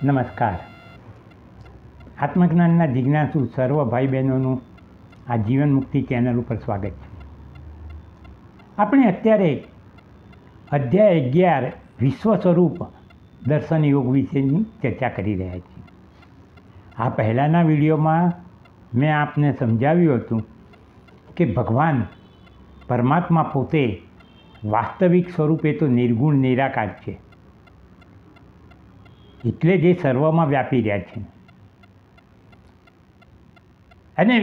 નમસ્કાર. આત્મજ્ઞાનના જિજ્ઞાસુ સર્વ ભાઈ બહેનોનું આ જીવન મુક્તિ ચેનલ ઉપર સ્વાગત છે. આપણે અત્યારે અધ્યાય 11 વિશ્વ સ્વરૂપ દર્શન યોગ વિશેની ચર્ચા કરી રહ્યા છીએ. આ પહેલાંના વિડીયોમાં મેં આપને સમજાવ્યું હતું કે ભગવાન પરમાત્મા પોતે વાસ્તવિક સ્વરૂપે તો નિર્ગુણ નિરાકાર છે, એટલે જ એ સર્વમાં વ્યાપી રહ્યા છે. અને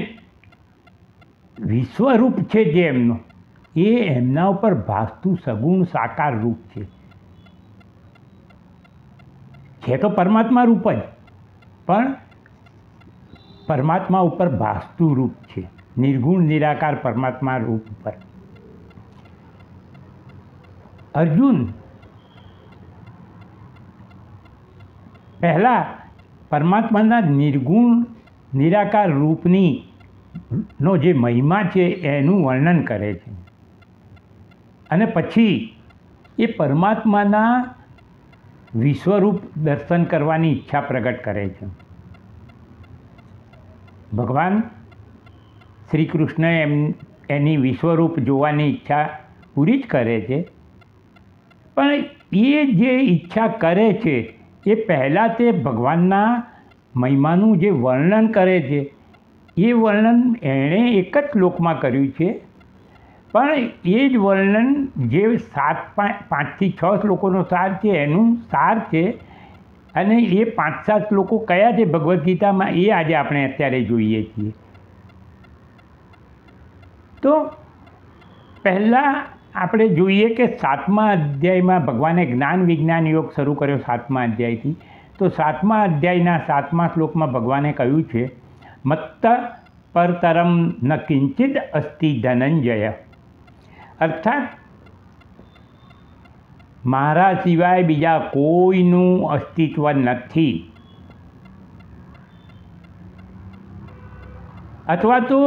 વિશ્વરૂપ છે જે એમનું, એ એમના ઉપર ભાસતું સગુણ સાકાર રૂપ છે તો પરમાત્મા રૂપ જ, પણ પરમાત્મા ઉપર ભાસતું રૂપ છે, નિર્ગુણ નિરાકાર પરમાત્મા રૂપ ઉપર. અર્જુન પહેલાં પરમાત્માના નિર્ગુણ નિરાકાર રૂપની નો જે મહિમા છે એનું વર્ણન કરે છે, અને પછી એ પરમાત્માના વિશ્વરૂપ દર્શન કરવાની ઈચ્છા પ્રગટ કરે છે. ભગવાન શ્રી કૃષ્ણ એની વિશ્વરૂપ જોવાની ઈચ્છા પૂરી જ કરે છે, પણ એ જે ઈચ્છા કરે છે એ પહેલાં તે ભગવાનના મહિમાનું જે વર્ણન કરે છે એ વર્ણન એણે એક જ શ્લોકમાં કર્યું છે, પણ એ જ વર્ણન જે 5 થી 6 શ્લોકોનો સાર છે એનું સાર છે. અને એ 5-7 શ્લોકો કયા છે ભગવદ્ ગીતામાં એ આજે આપણે અત્યારે જોઈએ છીએ. તો પહેલાં આપણે જોઈએ કે 7મા અધ્યાયમાં ભગવાને જ્ઞાન વિજ્ઞાન યોગ શરૂ કર્યો 7મા અધ્યાયથી. તો 7મા અધ્યાયના 7મા શ્લોકમાં ભગવાને કહ્યું છે, મત્ત પરતરમ ન કિંચિદ અસ્તિ ધનંજય. અર્થાત મારા સિવાય બીજા કોઈનું અસ્તિત્વ નથી, અથવા તો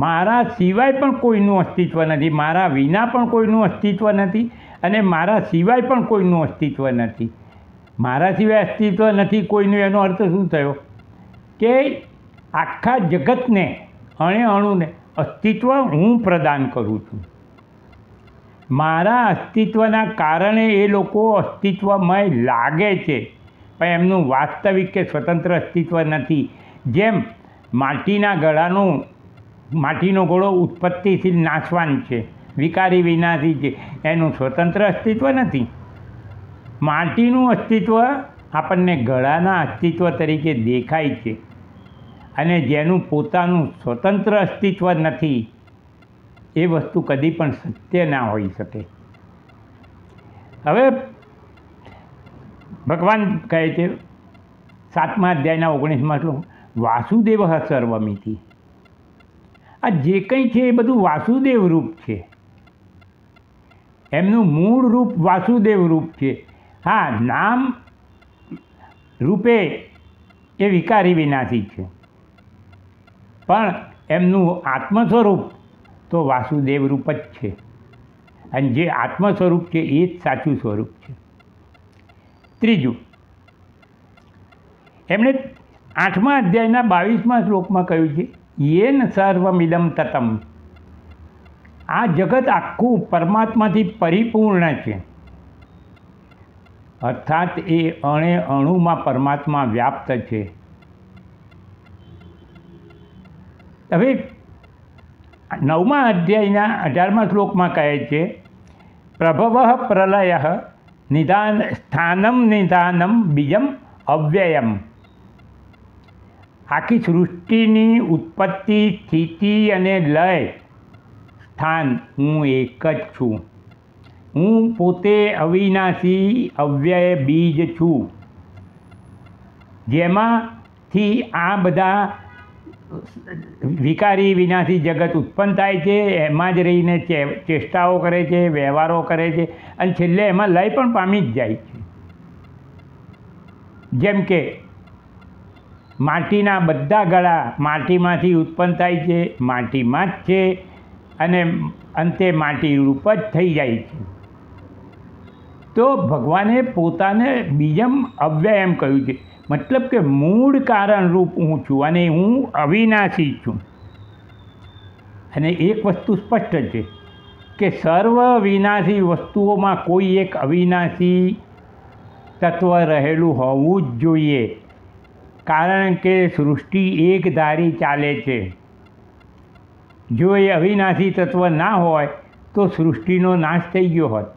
મારા સિવાય પણ કોઈનું અસ્તિત્વ નથી, મારા વિના પણ કોઈનું અસ્તિત્વ નથી, અને મારા સિવાય પણ કોઈનું અસ્તિત્વ નથી. મારા સિવાય અસ્તિત્વ નથી કોઈનું, એનો અર્થ શું થયો કે આખા જગતને અણે અણુને અસ્તિત્વ હું પ્રદાન કરું છું. મારા અસ્તિત્વના કારણે એ લોકો અસ્તિત્વમય લાગે છે, પણ એમનું વાસ્તવિક કે સ્વતંત્ર અસ્તિત્વ નથી. જેમ માટીનો ઘોડો ઉત્પત્તિશીલ નાશવાન છે, વિકારી વિનાશી છે, એનું સ્વતંત્ર અસ્તિત્વ નથી. માટીનું અસ્તિત્વ આપણને ઘડાના અસ્તિત્વ તરીકે દેખાય છે, અને જેનું પોતાનું સ્વતંત્ર અસ્તિત્વ નથી એ વસ્તુ કદી પણ સત્ય ના હોઈ શકે. હવે ભગવાન કહે છે 7મા અધ્યાયના 19મા શ્લોક, વાસુદેવ સર્વમિતિ. આ જે કંઈ છે એ બધું વાસુદેવ રૂપ છે, એમનું મૂળ રૂપ વાસુદેવ રૂપ છે. હા, નામ રૂપે એ વિકારી વિનાશી છે, પણ એમનું આત્મ સ્વરૂપ તો વાસુદેવ રૂપ જ છે, અને જે આત્મ સ્વરૂપ છે એ જ સાચું સ્વરૂપ છે. ત્રીજું, એમણે 8મા અધ્યાયના 22મા શ્લોકમાં કહ્યું છે, યેન સર્વમિદમ તતમ. આ જગત આખું પરમાત્માથી પરિપૂર્ણ છે, અર્થાત એ અણે અણુમાં પરમાત્મા વ્યાપ્ત છે. હવે 9મા અધ્યાયના 18મા શ્લોકમાં કહે છે, પ્રભવ પ્રલય નિદાન સ્થાનમ નિદાનમ બીજમ અવ્યયમ. આખી સૃષ્ટિની ઉત્પત્તિ, સ્થિતિ અને લય સ્થાન હું એક જ છું. હું પોતે અવિનાશી અવ્યય બીજ છું, જેમાંથી આ બધા વિકારી વિનાશી જગત ઉત્પન્ન થાય છે. એમાં જ રહીને ચેષ્ટાઓ કરે છે, વ્યવહારો કરે છે, અને છેલ્લે એમાં લય પણ પામી જ જાય છે. જેમ કે માટીના બધા ગળા માટીમાંથી ઉત્પન્ન થાય છે, માટીમાં જ છે, અને અંતે માટી રૂપ જ થઈ જાય છે. તો ભગવાને પોતાને બીજમ અવ્યય એમ કહ્યું છે, મતલબ કે મૂળ કારણરૂપ હું છું અને હું અવિનાશી છું. અને એક વસ્તુ સ્પષ્ટ છે કે સર્વ વિનાશી વસ્તુઓમાં કોઈ એક અવિનાશી તત્વ રહેલું હોવું જ જોઈએ, કારણ કે સૃષ્ટિ એક ધારી ચાલે છે. જો એ અવિનાશી તત્વ ના હોય તો સૃષ્ટિનો નાશ થઈ ગયો હોત,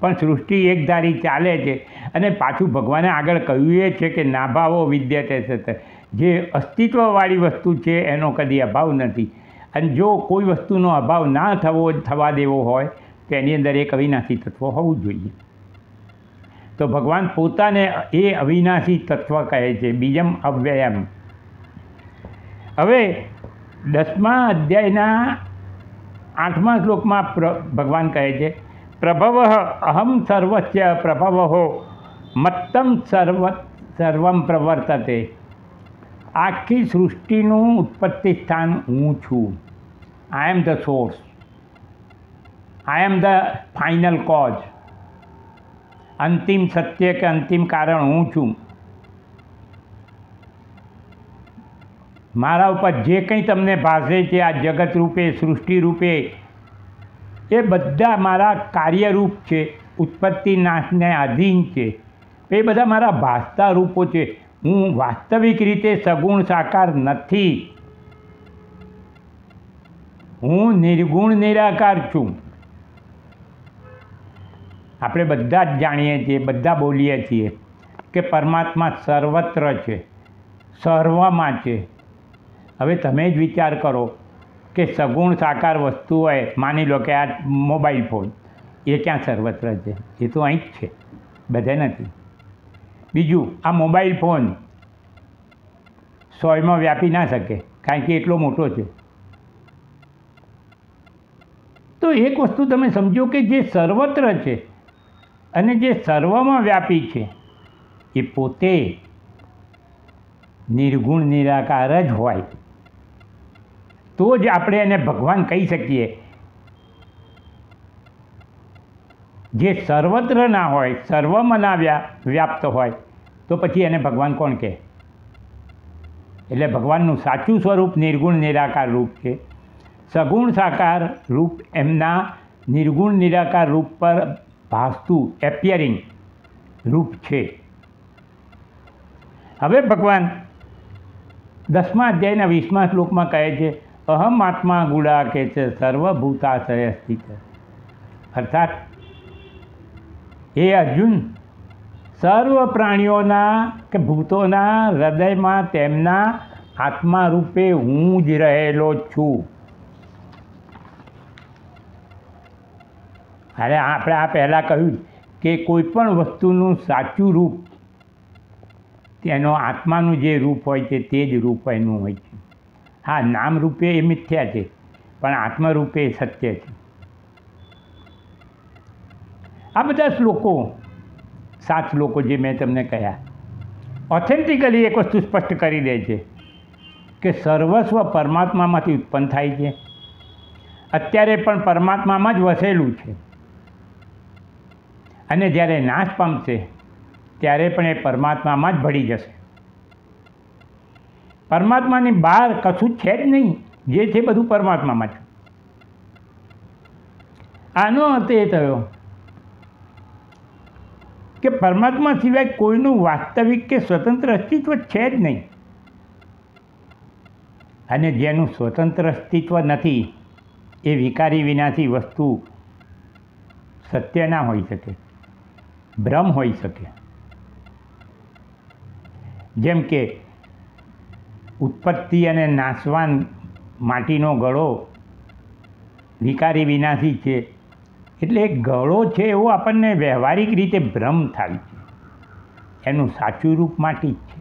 પણ સૃષ્ટિ એક ધારી ચાલે છે. અને પાછું ભગવાને આગળ કહ્યું એ છે કે નાભાવો વિદ્યતે સત, જે અસ્તિત્વવાળી વસ્તુ છે એનો કદી અભાવ નથી. અને જો કોઈ વસ્તુનો અભાવ ના થવા દેવો હોય તો એની અંદર એક અવિનાશી તત્વ હોવું જોઈએ. તો ભગવાન પોતાને એ અવિનાશી તત્વ કહે છે, બીજમ અવ્યયમ. હવે 10મા અધ્યાયના 8મા શ્લોકમાં ભગવાન કહે છે, પ્રભવ અહમ સર્વસ્ય પ્રભવો મત્તમ સર્વમ પ્રવર્તતે. આખી સૃષ્ટિનું ઉત્પત્તિ સ્થાન હું છું. I am the source, I am the final cause. અંતિમ સત્ય કે અંતિમ કારણ હું છું. મારા ઉપર જે કંઈ તમને ભાષે છે આ જગત રૂપે, સૃષ્ટિ રૂપે, એ બધા મારા કાર્યરૂપ છે, ઉત્પત્તિ નાશને આધીન છે. એ બધા મારા ભાસતા રૂપો છે. હું વાસ્તવિક રીતે સગુણ સાકાર નથી. હું નિર્ગુણ નિરાકાર છું. આપણે બધા જ જાણીએ છીએ, બધા બોલીએ છીએ કે પરમાત્મા સર્વત્ર છે, સર્વમાં છે. હવે તમે જ વિચાર કરો કે સગુણ સાકાર વસ્તુ હોય, માની લો કે આ મોબાઈલ ફોન, એ ક્યાં સર્વત્ર છે? એ તો અહીં જ છે, બધે નથી. બીજું, આ મોબાઈલ ફોન 100માં વ્યાપી ના શકે, કારણ કે એટલો મોટો છે. તો એક વસ્તુ તમે સમજો કે જે સર્વત્ર છે અને જે સર્વમાં વ્યાપી છે એ પોતે નિર્ગુણ નિરાકાર જ હોય તો જ આપણે એને ભગવાન કહી શકીએ. જે સર્વત્ર ના હોય, સર્વમાં ના વ્યાપ્ત હોય, તો પછી એને ભગવાન કોણ કહે? એટલે ભગવાનનું સાચું સ્વરૂપ નિર્ગુણ નિરાકાર રૂપ છે. સગુણ સાકાર રૂપ એમના નિર્ગુણ નિરાકાર રૂપ પર ભાસતું એપિયરિંગ રૂપ છે. હવે ભગવાન 10મા અધ્યાયના 20મા શ્લોકમાં કહે છે, અહમ આત્મા ગુડા કે છે સર્વભૂતાશય સ્થિત. અર્થાત એ અર્જુન, સર્વ પ્રાણીઓના કે ભૂતોના હૃદયમાં તેમના આત્મા રૂપે હું જ રહેલો છું. અરે આપણે આ પહેલાં કહ્યું કે કોઈ પણ વસ્તુનું સાચું રૂપ તેનો આત્માનું જે રૂપ હોય છે તે જ રૂપ એનું હોય છે. હા, નામ રૂપે એ મિથ્યા છે, પણ આત્મરૂપે એ સત્ય છે. આ બધા શ્લોકો, 7 શ્લોકો જે મેં તમને કહ્યા, ઓથેન્ટિકલી એક વસ્તુ સ્પષ્ટ કરી દે છે કે સર્વસ્વ પરમાત્મામાંથી ઉત્પન્ન થાય છે, અત્યારે પણ પરમાત્મામાં જ વસેલું છે, અને જ્યારે નાશ પામશે ત્યારે પણ એ પરમાત્મામાં જ ભળી જશે. પરમાત્માની બહાર કશું છે જ નહીં, જે છે બધું પરમાત્મામાં છે. આનો અર્થ એ થયો કે પરમાત્મા સિવાય કોઈનું વાસ્તવિક કે સ્વતંત્ર અસ્તિત્વ છે જ નહીં. અને જેનું સ્વતંત્ર અસ્તિત્વ નથી એ વિકારી વિનાશી વસ્તુ સત્ય ના હોઈ શકે, ભ્રમ હોઈ શકે. જેમ કે ઉત્પત્તિ અને નાશવાન માટીનો ગળો વિકારી વિનાશી છે, એટલે એક ગળો છે એવો આપણને વ્યવહારિક રીતે ભ્રમ થાય છે. એનું સાચું રૂપ માટી જ છે.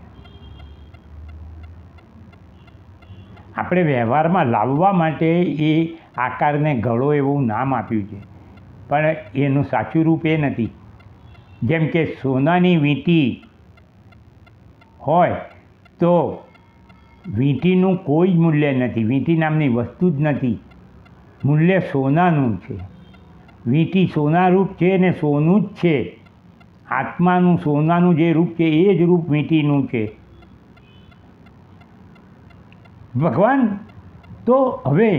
આપણે વ્યવહારમાં લાવવા માટે એ આકારને ગળો એવું નામ આપ્યું છે, પણ એનું સાચું રૂપ એ નથી. જેમ કે સોનાની વીંટી હોય તો વીંટીનું કોઈ જ મૂલ્ય નથી, વીંટી નામની વસ્તુ જ નથી, મૂલ્ય સોનાનું છે. વીંટી સોનારૂપ છે ને સોનું જ છે. આત્માનું સોનાનું જે રૂપ છે એ જ રૂપ મીઠીનું છે. ભગવાન તો હવે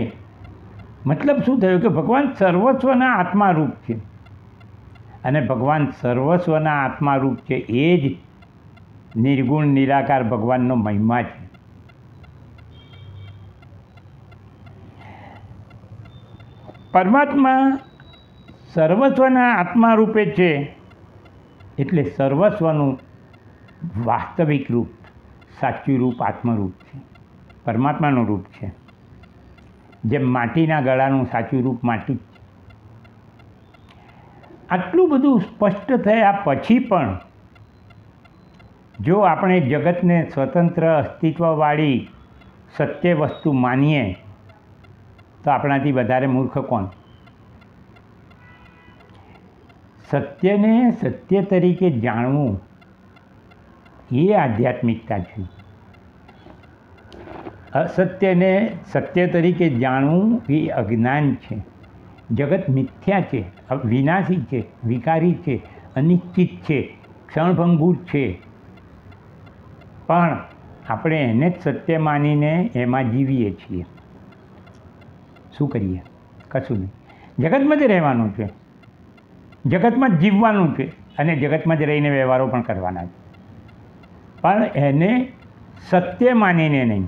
મતલબ શું થયું કે ભગવાન સર્વસ્વના આત્મારૂપ છે, અને ભગવાન સર્વસ્વના આત્મારૂપ છે એ જ નિર્ગુણ નિરાકાર ભગવાનનો મહિમા છે. પરમાત્મા સર્વસ્વના આત્મા રૂપે છે એટલે સર્વસ્વનું વાસ્તવિક રૂપ, સાચું રૂપ આત્મરૂપ છે, પરમાત્માનું રૂપ છે. જેમ માટીના ગળાનું સાચું રૂપ માટી. આટલું બધું સ્પષ્ટ થયા પછી પણ જો આપણે જગતને સ્વતંત્ર અસ્તિત્વવાળી સત્ય વસ્તુ માનીએ તો આપણાથી વધારે મૂર્ખ કોણ? સત્યને સત્ય તરીકે જાણવું એ આધ્યાત્મિકતા છે. અસત્યને સત્ય તરીકે જાણવું એ અજ્ઞાન છે. જગત મિથ્યા છે, વિનાશી છે, વિકારી છે, અનિશ્ચિત છે, ક્ષણભંગુર છે, પણ આપણે એને જ સત્ય માનીને એમાં જીવીએ છીએ. શું કરીએ? કશું નહીં. જગતમાં જ રહેવાનું છે, જગતમાં જ જીવવાનું છે, અને જગતમાં જ રહીને વ્યવહારો પણ કરવાના છે, પણ એને સત્ય માનીને નહીં.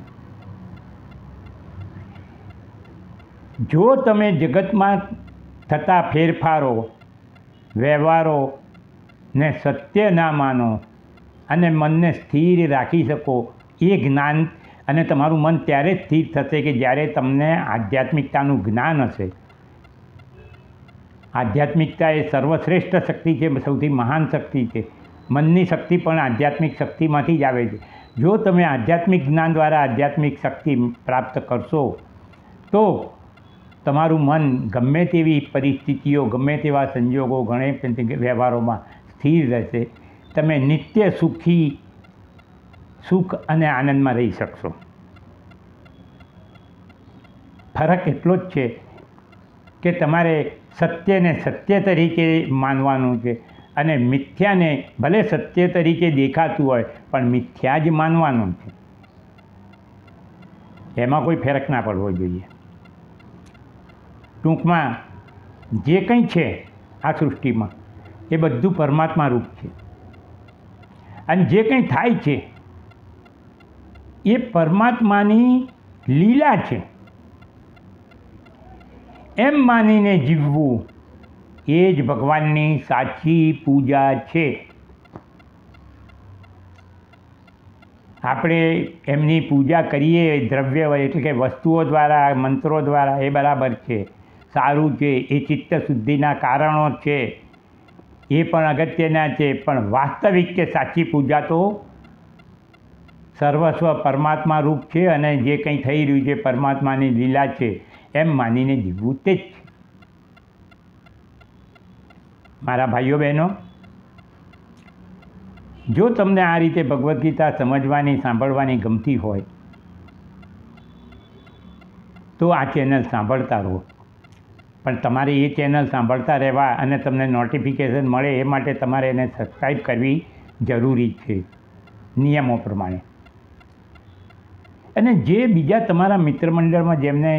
જો તમે જગતમાં થતા ફેરફારો, વ્યવહારોને સત્ય ના માનો અને મનને સ્થિર રાખી શકો, એ જ્ઞાન, અને તમારું મન ત્યારે સ્થિર થશે કે જ્યારે તમને આધ્યાત્મિકતાનું જ્ઞાન હશે. આધ્યાત્મિકતા એ સર્વશ્રેષ્ઠ શક્તિ છે, સૌથી મહાન શક્તિ છે. મનની શક્તિ પણ આધ્યાત્મિક શક્તિમાંથી જ આવે છે. જો તમે આધ્યાત્મિક જ્ઞાન દ્વારા આધ્યાત્મિક શક્તિ પ્રાપ્ત કરશો તો તમારું મન ગમે તેવી પરિસ્થિતિઓ, ગમે તેવા સંજોગો, ગમે વ્યવહારોમાં સ્થિર રહેશે. તમે નિત્ય સુખ અને આનંદમાં રહી શકશો. ફરક એટલો જ છે કે તમારે સત્યને સત્ય તરીકે માનવાનું છે, અને મિથ્યાને ભલે સત્ય તરીકે દેખાતું હોય પણ મિથ્યા જ માનવાનું છે. એમાં કોઈ ફરક ના પડવો જોઈએ. ટૂંકમાં જે કંઈ છે આ સૃષ્ટિમાં એ બધું પરમાત્મા રૂપ છે, અને જે કંઈ થાય છે એ પરમાત્માની લીલા છે એમ માનીને જીવવું એ જ ભગવાનની સાચી પૂજા છે. આપણે એમની પૂજા કરીએ દ્રવ્ય એટલે કે વસ્તુઓ દ્વારા, મંત્રો દ્વારા, એ બરાબર છે, સારું છે, એ ચિત્ત શુદ્ધિના કારણો છે, એ પણ અગત્યના છે. પણ વાસ્તવિક કે સાચી પૂજા તો સર્વસ્વ પરમાત્મા રૂપ છે, અને જે કંઈ થઈ રહ્યું છે પરમાત્માની લીલા છે એમ માનીને જીવવું તે જ છે. મારા ભાઈઓ બહેનો, જો તમને આ રીતે ભગવદ્ ગીતા સમજવાની, સાંભળવાની ગમતી હોય તો આ ચેનલ સાંભળતા રહો. પણ તમારે એ ચેનલ સાંભળતા રહેવા અને તમને નોટિફિકેશન મળે એ માટે તમારે એને સબસ્ક્રાઈબ કરવી જરૂરી છે નિયમો પ્રમાણે. અને જે બીજા તમારા મિત્ર મંડળમાં જેમને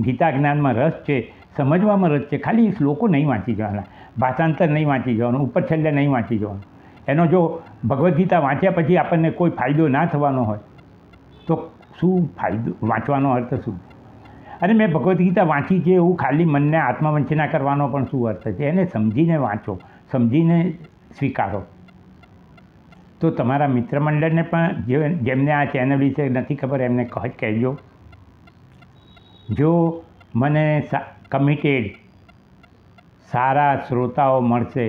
ગીતા જ્ઞાનમાં રસ છે, સમજવામાં રસ છે, ખાલી શ્લોકો નહીં વાંચી જવાના, ભાષાંતર નહીં વાંચી જવાનું, ઉપર છેલ્લે નહીં વાંચી જવાનું. એનો જો ભગવદ્ ગીતા વાંચ્યા પછી આપણને કોઈ ફાયદો ના થવાનો હોય તો શું ફાયદો? વાંચવાનો અર્થ શું? અને મેં ભગવદ્ ગીતા વાંચી છે એવું ખાલી મનને આત્મવંચના કરવાનો પણ શું અર્થ છે? એને સમજીને વાંચો, સમજીને સ્વીકારો. તો તમારા મિત્ર મંડળને પણ જેમને આ ચેનલ વિશે નથી ખબર એમને કહેજો. જો મને કમિટેડ સારા શ્રોતાઓ મળશે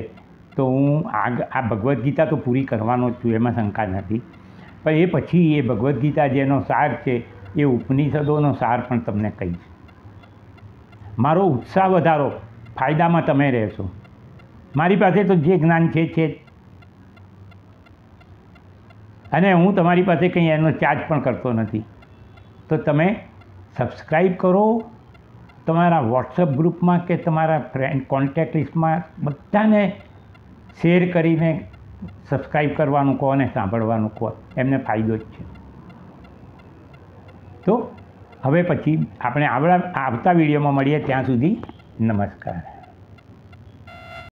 તો હું આ ભગવદ્ ગીતા તો પૂરી કરવાનો જ છું, એમાં શંકા નથી. પણ એ પછી એ ભગવદ્ ગીતા જેનો સાર છે એ ઉપનિષદોનો સાર પણ તમને કહીશ. મારો ઉત્સાહ વધારો, ફાયદામાં તમે રહેશો. મારી પાસે તો જે જ્ઞાન છે જ, અને હું તમારી પાસે કંઈ એનો ચાર્જ પણ કરતો નથી. તો તમે સબસ્ક્રાઈબ કરો, તમારા વોટ્સઅપ ગ્રુપમાં કે તમારા ફ્રેન્ડ કોન્ટેક્ટ લિસ્ટમાં બધાને શેર કરીને સબસ્ક્રાઈબ કરવાનું કહો ને સાંભળવાનું કહો, એમને ફાયદો જ છે. તો હવે પછી આપણે આવતા વિડીયોમાં મળીએ, ત્યાં સુધી નમસ્કાર.